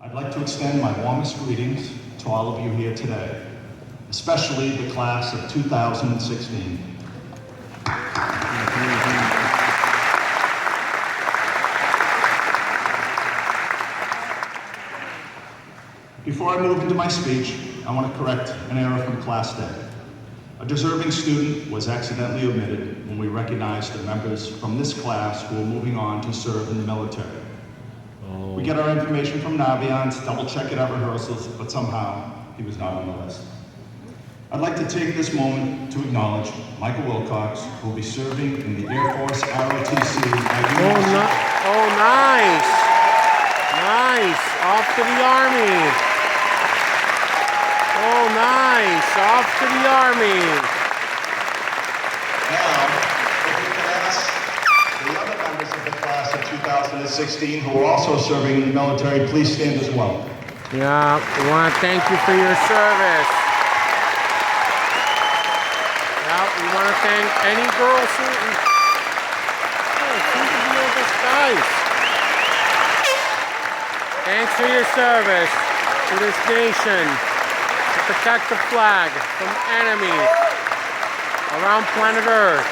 I'd like to extend my warmest greetings to all of you here today, especially the class of 2016. Before I move into my speech, I want to correct an error from class day. A deserving student was accidentally omitted when we recognized the members from this class who were moving on to serve in the military. We get our information from Naviance, double check it at rehearsals, but somehow he was not on the list. I'd like to take this moment to acknowledge Michael Wilcox, who will be serving in the Air Force ROTC. Oh, nice. Nice. Off to the Army. Oh, nice. Off to the Army. Now, if we can ask the other members of the class of 2016 who are also serving in the military, please stand as well. Yeah, we want to thank you for your service. Yeah, we want to thank any girls who... Oh, seem to be all this guys. Thanks for your service to this nation. Protect the flag from enemies around planet Earth.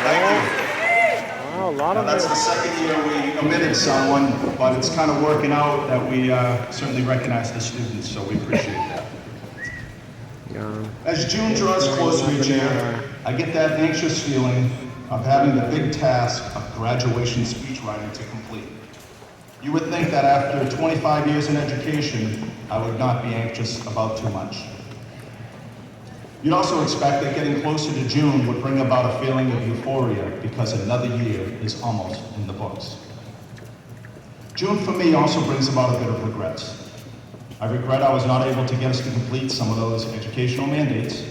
Thank you. Wow, a lot of that's the second year we omitted someone, but it's kind of working out that we certainly recognize the students, so we appreciate that. Yeah. As June draws closer each year, I get that anxious feeling of having the big task of graduation speech writing to complete. You would think that after 25 years in education, I would not be anxious about too much. You'd also expect that getting closer to June would bring about a feeling of euphoria because another year is almost in the books. June for me also brings about a bit of regrets. I regret I was not able to get us to complete some of those educational mandates.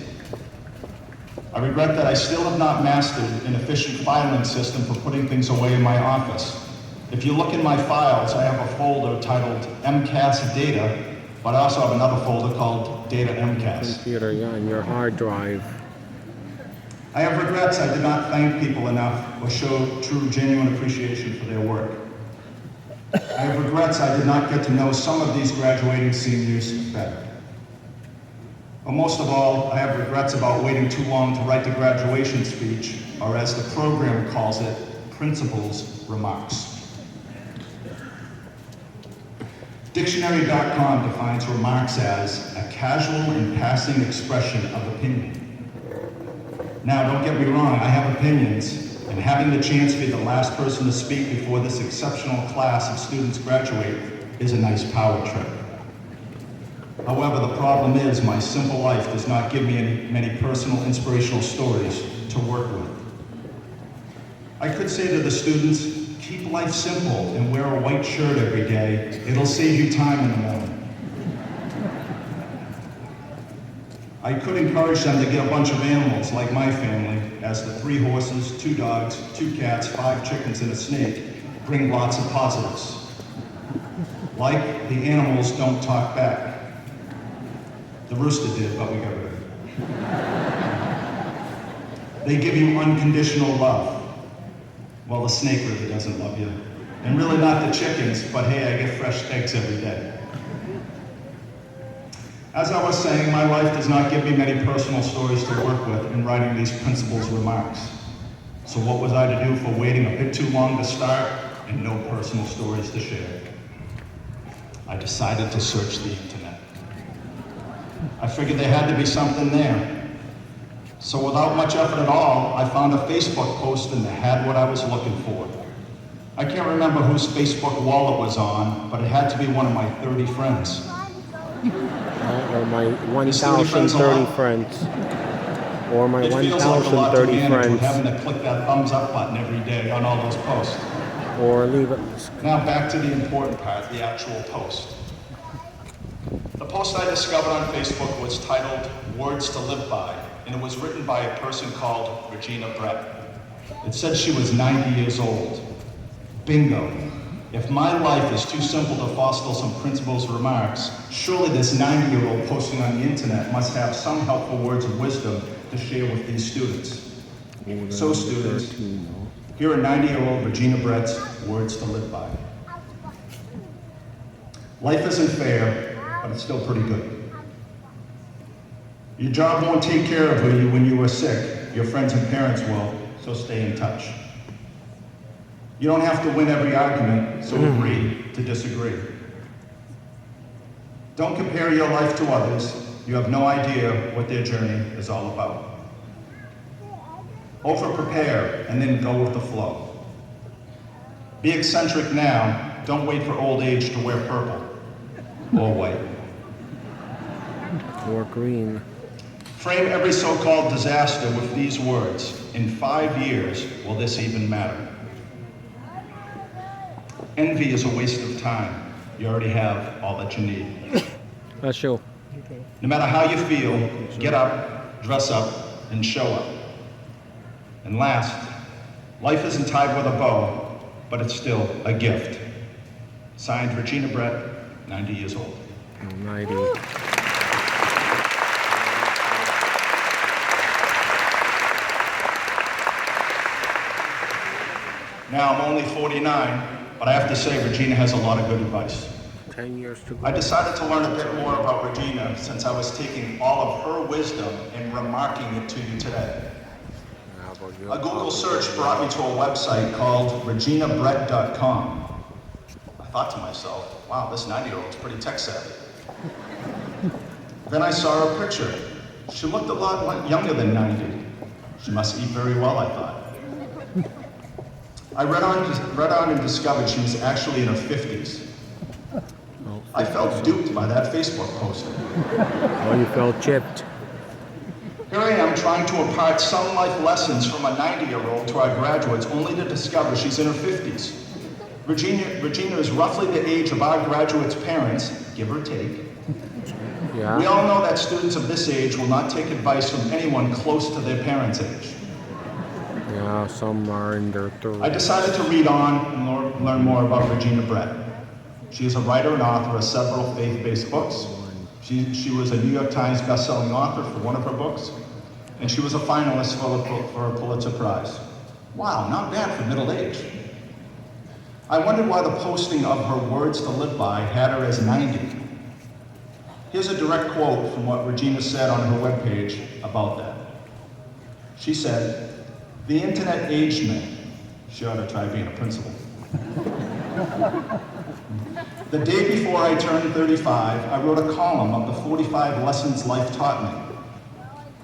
I regret that I still have not mastered an efficient filing system for putting things away in my office. If you look in my files, I have a folder titled MCAS Data, but I also have another folder called Data MCAS. Computer, yeah, on your hard drive. I have regrets I did not thank people enough or show true, genuine appreciation for their work. I have regrets I did not get to know some of these graduating seniors better. But most of all, I have regrets about waiting too long to write the graduation speech, or as the program calls it, principal's remarks. Dictionary.com defines remarks as a casual and passing expression of opinion. Now, don't get me wrong, I have opinions, and having the chance to be the last person to speak before this exceptional class of students graduate is a nice power trip. However, the problem is my simple life does not give me many personal inspirational stories to work with. I could say to the students, keep life simple and wear a white shirt every day. It'll save you time in the morning. I could encourage them to get a bunch of animals like my family, as the 3 horses, 2 dogs, 2 cats, 5 chickens, and a snake bring lots of positives. Like the animals don't talk back. The rooster did, but we got rid of it. They give you unconditional love. Well, the snake really doesn't love you. And really not the chickens, but hey, I get fresh eggs every day. As I was saying, my life does not give me many personal stories to work with in writing these principal's remarks. So what was I to do for waiting a bit too long to start and no personal stories to share? I decided to search the internet. I figured there had to be something there. So without much effort at all, I found a Facebook posting that had what I was looking for. I can't remember whose Facebook wall it was on, but it had to be one of my 30 friends. Or my 1,030 friends. Or my 1,030 friends. Having to click that thumbs up button every day on all those posts. Or leave it. Now back to the important part, the actual post. The post I discovered on Facebook was titled Words to Live By, and it was written by a person called Regina Brett. It said she was 90 years old. Bingo. If my life is too simple to foster some principal's remarks, surely this 90-year-old posting on the internet must have some helpful words of wisdom to share with these students. So students, Here are 90-year-old Regina Brett's words to live by. Life isn't fair, but it's still pretty good. Your job won't take care of you when you are sick. Your friends and parents will, so stay in touch. You don't have to win every argument, so agree to disagree. Don't compare your life to others. You have no idea what their journey is all about. Over-prepare and then go with the flow. Be eccentric now. Don't wait for old age to wear purple or white. Or green. Frame every so-called disaster with these words. In 5 years, will this even matter? Envy is a waste of time. You already have all that you need. That's you. No matter how you feel, get up, dress up, and show up. And last, life isn't tied with a bow, but it's still a gift. Signed, Regina Brett, 90 years old. 90. Now, I'm only 49, but I have to say Regina has a lot of good advice. 10 years to go. I decided to learn a bit more about Regina since I was taking all of her wisdom and remarking it to you today. A Google search brought me to a website called reginabrett.com. I thought to myself, wow, this 90-year-old's pretty tech savvy. Then I saw her picture. She looked a lot younger than 90. She must eat very well, I thought. I read on and discovered she was actually in her 50s. I felt duped by that Facebook post. Oh, you felt chipped. Here I am trying to impart some life lessons from a 90-year-old to our graduates, only to discover she's in her 50s. Regina is roughly the age of our graduates' parents, give or take. Yeah. We all know that students of this age will not take advice from anyone close to their parents' age. Yeah, some are in their 30s. I decided to read on and learn more about Regina Brett. She is a writer and author of several faith-based books. She was a New York Times best-selling author for one of her books, and she was a finalist for a Pulitzer Prize. Wow, not bad for middle age. I wondered why the posting of her words to live by had her as 90. Here's a direct quote from what Regina said on her webpage about that. She said, "The internet aged me." She ought to try being a principal. The day before I turned 35, I wrote a column of the 45 lessons life taught me.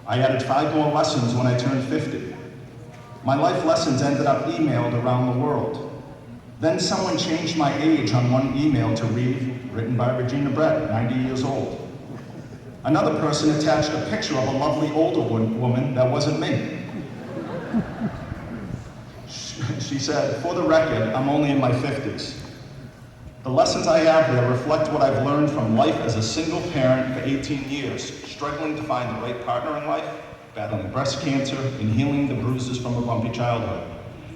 I added 5 more lessons when I turned 50. My life lessons ended up emailed around the world. Then someone changed my age on one email to read, written by Regina Brett, 90 years old. Another person attached a picture of a lovely older woman that wasn't me. She said, "For the record, I'm only in my 50s. The lessons I have there reflect what I've learned from life as a single parent for 18 years, struggling to find the right partner in life, battling breast cancer, and healing the bruises from a bumpy childhood.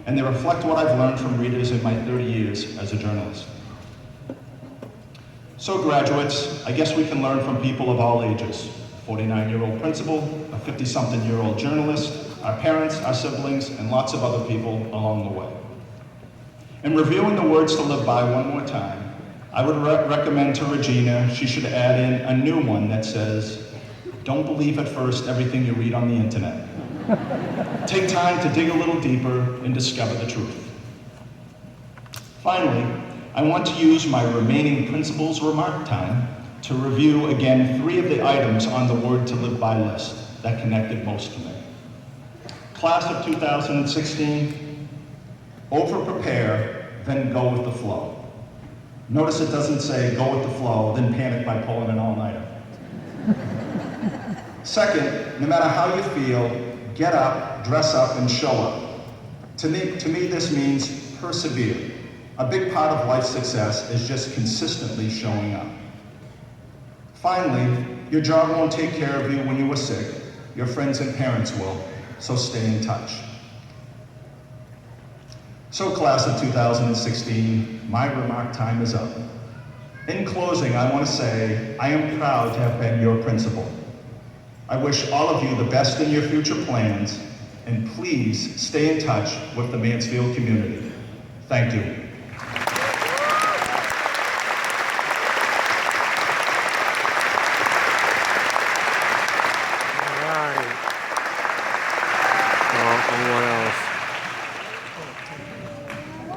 And they reflect what I've learned from readers in my 30 years as a journalist." So graduates, I guess we can learn from people of all ages. A 49-year-old principal, a 50-something-year-old journalist, our parents, our siblings, and lots of other people along the way. In reviewing the words to live by one more time, I would recommend to Regina she should add in a new one that says, "Don't believe at first everything you read on the internet. Take time to dig a little deeper and discover the truth." Finally, I want to use my remaining principal's remark time to review again 3 of the items on the word to live by list that connected most to me. Class of 2016, over-prepare, then go with the flow. Notice it doesn't say go with the flow, then panic by pulling an all-nighter. Second, no matter how you feel, get up, dress up, and show up. To me, this means persevere. A big part of life's success is just consistently showing up. Finally, your job won't take care of you when you are sick. Your friends and parents will, so stay in touch. So class of 2016, my remark time is up. In closing, I want to say I am proud to have been your principal. I wish all of you the best in your future plans, and please stay in touch with the Mansfield community. Thank you.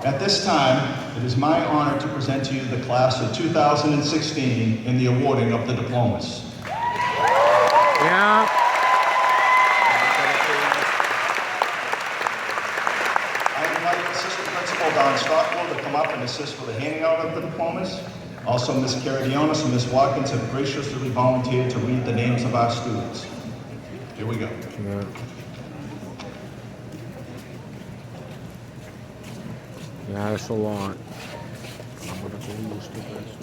At this time, it is my honor to present to you the class of 2016 in the awarding of the diplomas. Yeah. I invite Assistant Principal Don Stockwell to come up and assist with the handing out of the diplomas. Also, Ms. Karadionis and Ms. Watkins have graciously volunteered to read the names of our students. Here we go. Yeah. Yeah, that's a lot. I'm gonna go use the best.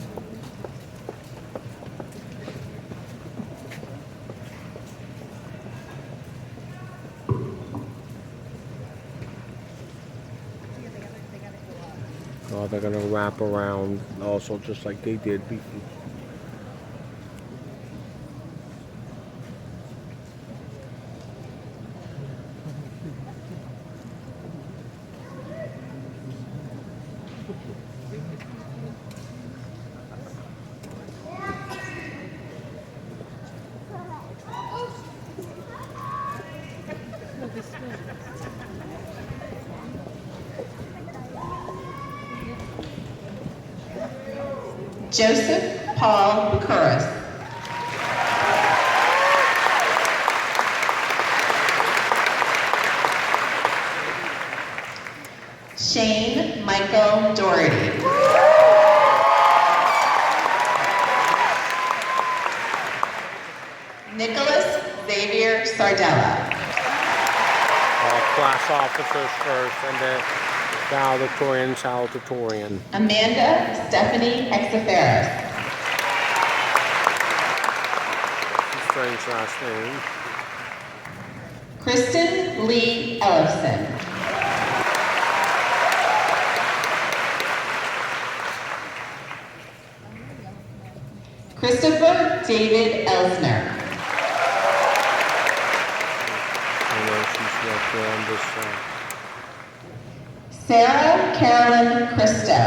Oh, they're gonna wrap around also just like they did before. Joseph Paul Bucurus. Shane Michael Doherty. Nicholas Xavier Sardella. Class officers first, and then valedictorian, salutatorian. Amanda Stephanie Hexaferis. Strange last name. Kristen Lee Ellison. Christopher David Elsner. I know she's not there on this side. Sarah Carolyn Christo.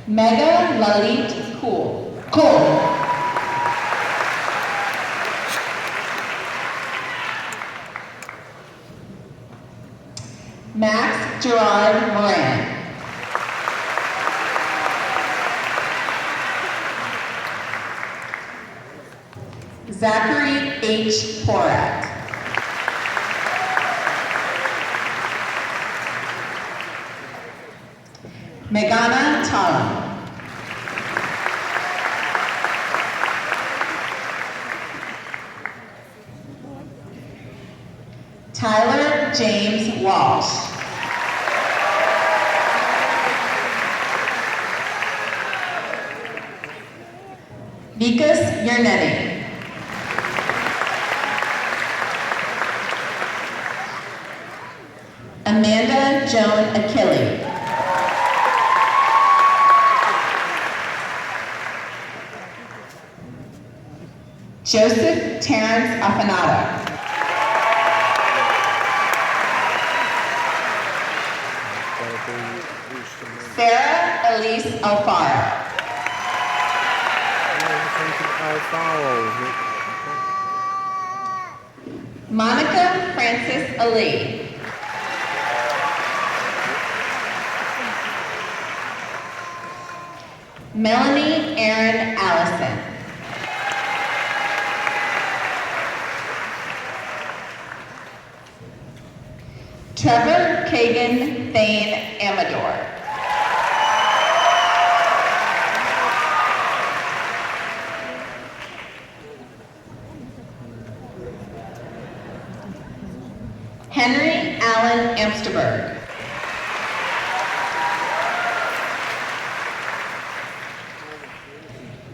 Mega Lalit Cole. Max Gerard Moran. Zachary H. Porat. Meghana Talam. Tyler James Walsh. Vikas Yernetti. Amanda Joan Achille. Joseph Terrence Afanato. Sarah Elise Alfaro. Monica Francis Ali. Melanie Erin Allison. Trevor Kagan Thane Amador. Henry Allen Amsterberg.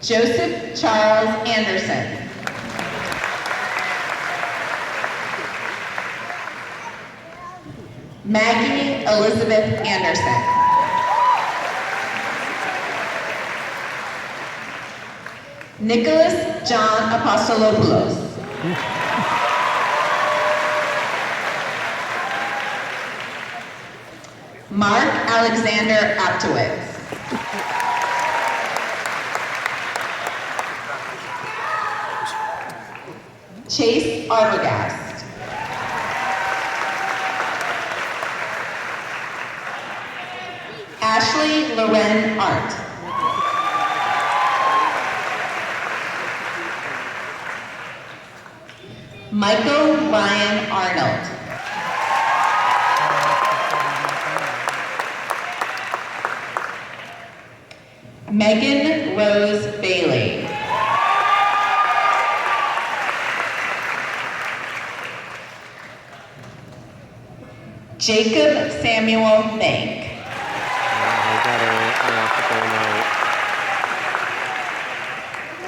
Joseph Charles Anderson. Maggie Elizabeth Anderson. Nicholas John Apostolopoulos. Mark Alexander Aptowitz. Chase Arbogast. Ashley Loren Art. Michael Ryan Arnold. Megan Rose Bailey. Jacob Samuel Bank. I have to go now.